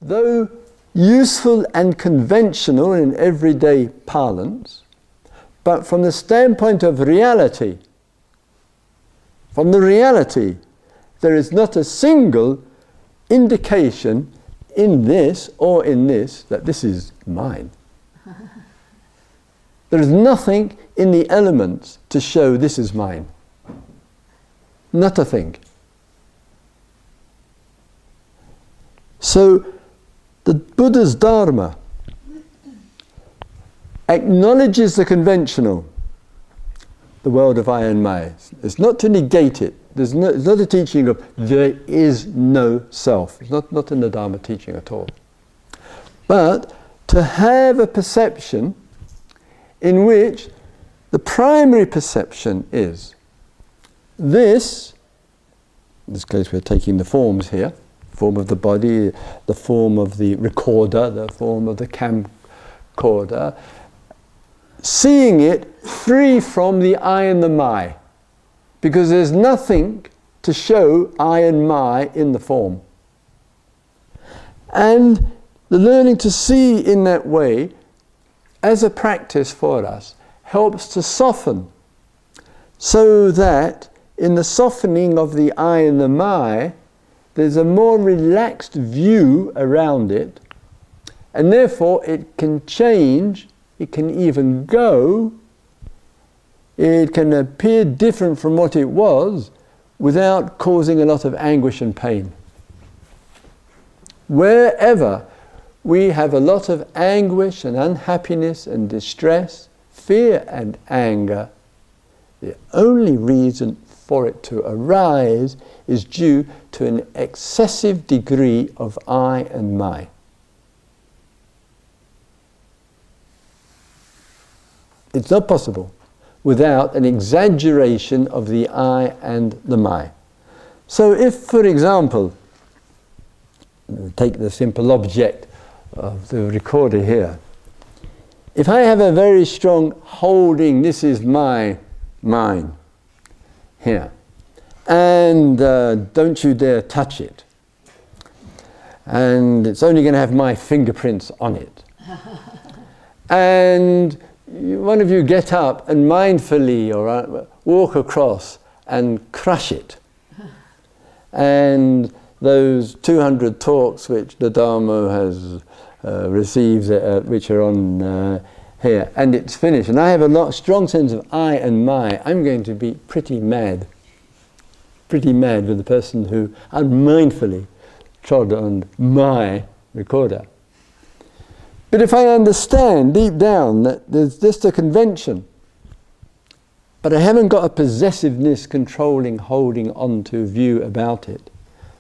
though useful and conventional in everyday parlance, but from the standpoint of reality, from the reality, there is not a single indication in this or in this that this is mine. There is nothing in the elements to show this is mine. Not a thing. So the Buddha's Dharma acknowledges the conventional, the world of I and my. It's not to negate it. It's not a teaching of there is no self. It's not in the Dharma teaching at all. But to have a perception in which the primary perception is this, in this case we're taking the forms here, form of the body, the form of the recorder, the form of the camcorder, seeing it free from the I and the my, because there's nothing to show I and my in the form. And the learning to see in that way, as a practice for us, helps to soften, so that in the softening of the I and the my, there's a more relaxed view around it, and therefore it can change, it can even go, it can appear different from what it was without causing a lot of anguish and pain. Wherever we have a lot of anguish and unhappiness and distress, fear and anger, the only reason for it to arise is due to an excessive degree of I and my. It's not possible without an exaggeration of the I and the my. So if, for example, take the simple object of the recorder here, if I have a very strong holding, this is mine, here, and don't you dare touch it, and it's only going to have my fingerprints on it, and one of you get up and mindfully or walk across and crush it, and those 200 talks which the Dharma has received, which are on here, and it's finished, and I have a strong sense of I and my, I'm going to be pretty mad with the person who unmindfully trod on my recorder. But if I understand deep down that there's just a convention, but I haven't got a possessiveness, controlling, holding on to view about it,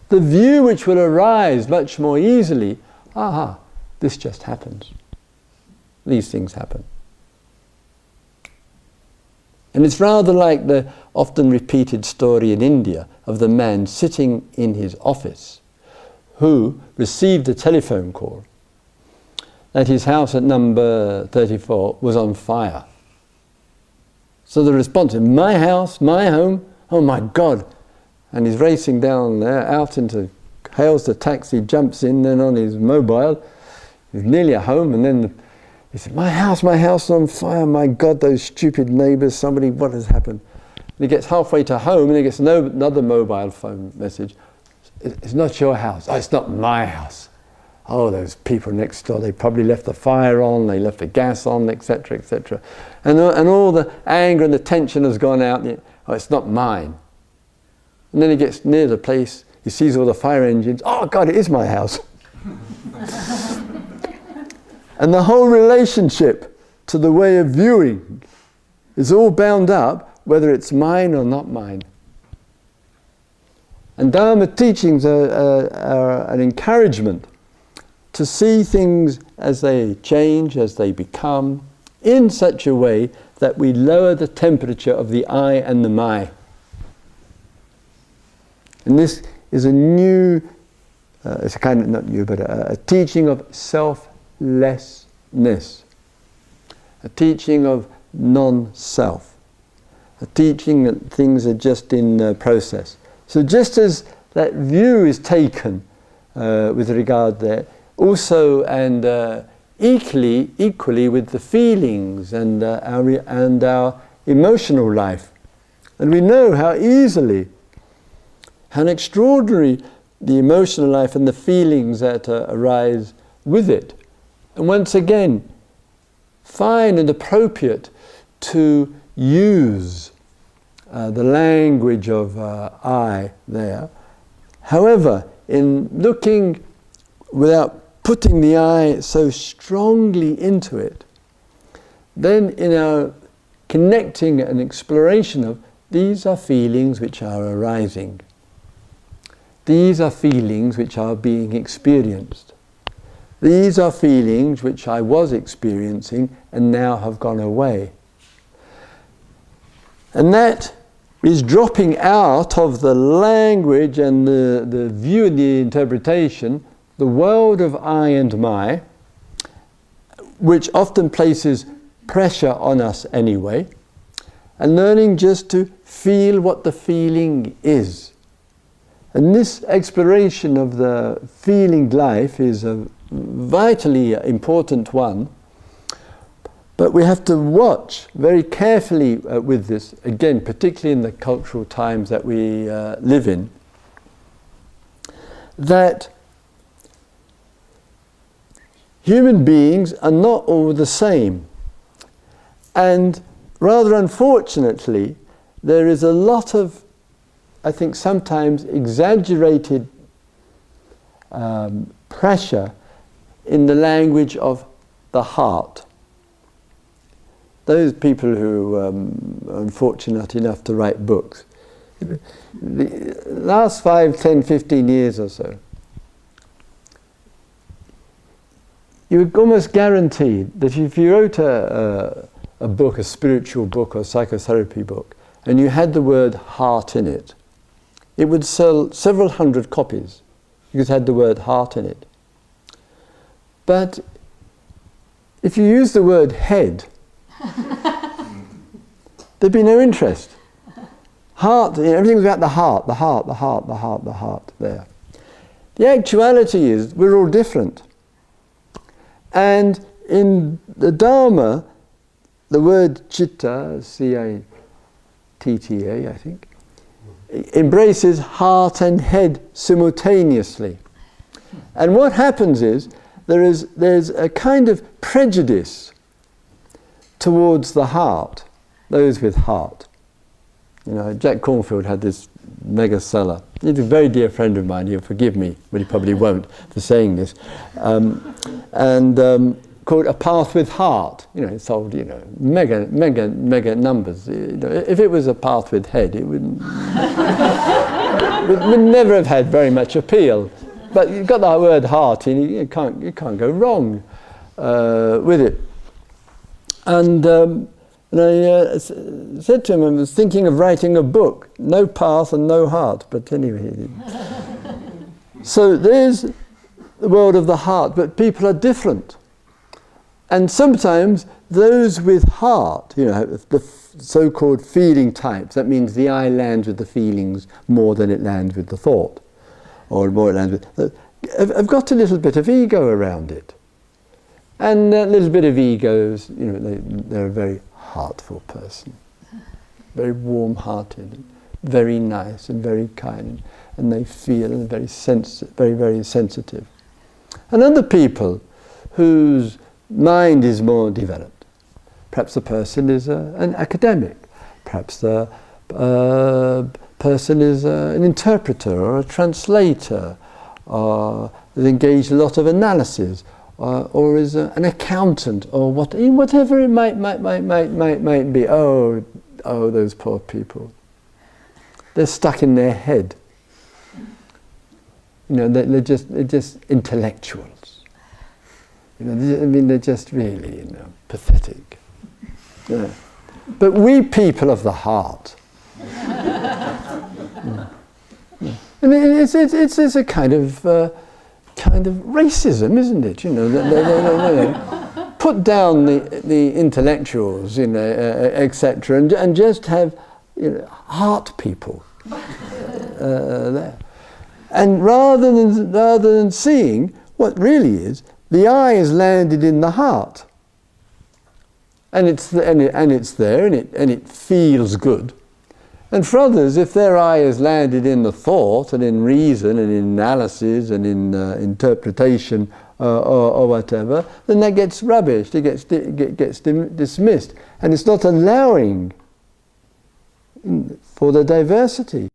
the view which will arise much more easily, this just happens. These things happen. And it's rather like the often repeated story in India of the man sitting in his office who received a telephone call that his house at number 34 was on fire. So the response is, my house, my home, oh my God. And he's racing down there, hails the taxi, jumps in, then on his mobile, he's nearly at home, and then he said, my house on fire, my God, those stupid neighbours, what has happened? And he gets halfway to home and he gets another mobile phone message. It's not your house. Oh, it's not my house. Oh, those people next door, they probably left the fire on, they left the gas on, etc., etc. And all the anger and the tension has gone out. Oh, it's not mine. And then he gets near the place, he sees all the fire engines. Oh God, it is my house. And the whole relationship to the way of viewing is all bound up, whether it's mine or not mine. And Dharma teachings are an encouragement to see things as they change, as they become, in such a way that we lower the temperature of the I and the my. And this is a new, it's a kind of, not new, but a teaching of selflessness, a teaching of non-self, a teaching that things are just in process. So just as that view is taken with regard there, also and equally with the feelings and our emotional life. And we know how easily, how extraordinary the emotional life and the feelings that arise with it. And once again, fine and appropriate to use the language of I there. However, in looking without putting the I so strongly into it, then in our connecting and exploration of these are feelings which are arising. These are feelings which are being experienced. These are feelings which I was experiencing and now have gone away. And that is dropping out of the language and the view and the interpretation, the world of I and my, which often places pressure on us anyway, and learning just to feel what the feeling is. And this exploration of the feeling life is a vitally important one, but we have to watch very carefully with this, again, particularly in the cultural times that we live in, that human beings are not all the same. And rather unfortunately, there is a lot of, I think, sometimes exaggerated pressure in the language of the heart. Those people who are unfortunate enough to write books, the last 5, 10, 15 years or so, you almost guaranteed that if you wrote a book, a spiritual book or psychotherapy book, and you had the word heart in it, it would sell several hundred copies because it had the word heart in it. But if you use the word head, there'd be no interest. Heart, everything was about the heart, the heart, the heart, the heart, the heart, there. The actuality is we're all different. And in the Dharma, the word citta, C-I-T-T-A, I think, embraces heart and head simultaneously. And what happens is there's a kind of prejudice towards the heart, those with heart. You know, Jack Cornfield had this mega seller. He's a very dear friend of mine. He'll forgive me, but he probably won't for saying this. Called A Path with Heart. You know, it sold, you know, mega numbers. You know, if it was A Path with Head, it would never have had very much appeal. But you've got that word heart in, you can't go wrong with it. And I said to him, I was thinking of writing a book, no path and no heart, but anyway. So there's the world of the heart, but people are different. And sometimes those with heart, you know, the so-called feeling types, that means the I lands with the feelings more than it lands with the thought, or more it lands with, have got a little bit of ego around it. And a little bit of egos, you know, they're a very heartful person, very warm-hearted, very nice and very kind, and they feel and very sensitive. And other people whose mind is more developed. Perhaps the person is an academic. Perhaps the person is an interpreter or a translator, or has engaged a lot of analysis, or is an accountant, or whatever it might be. Oh, those poor people. They're stuck in their head. You know, they're just intellectuals. You know, I mean, they're just really, you know, pathetic. Yeah. But we people of the heart. I mean, it's a kind of racism, isn't it? You know, they put down the intellectuals, you know, etc., and just have, you know, heart people there. And rather than seeing what really is, the eye has landed in the heart. And it's there, and it feels good. And for others, if their eye has landed in the thought and in reason and in analysis and in interpretation or whatever, then that gets rubbished, it gets dismissed. And it's not allowing for the diversity.